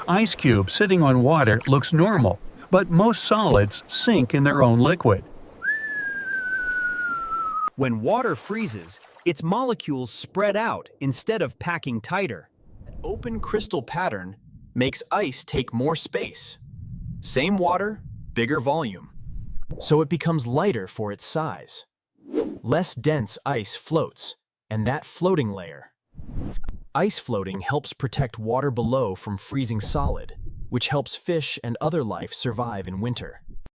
ice cube sitting on water looks normal, but most solids sink in their own liquid. When water freezes, its molecules spread out instead of packing tighter. An open crystal pattern makes ice take more space. Same water, bigger volume. So it becomes lighter for its size. Less dense ice floats, and that floating layer. Ice floating helps protect water below from freezing solid, which helps fish and other life survive in winter.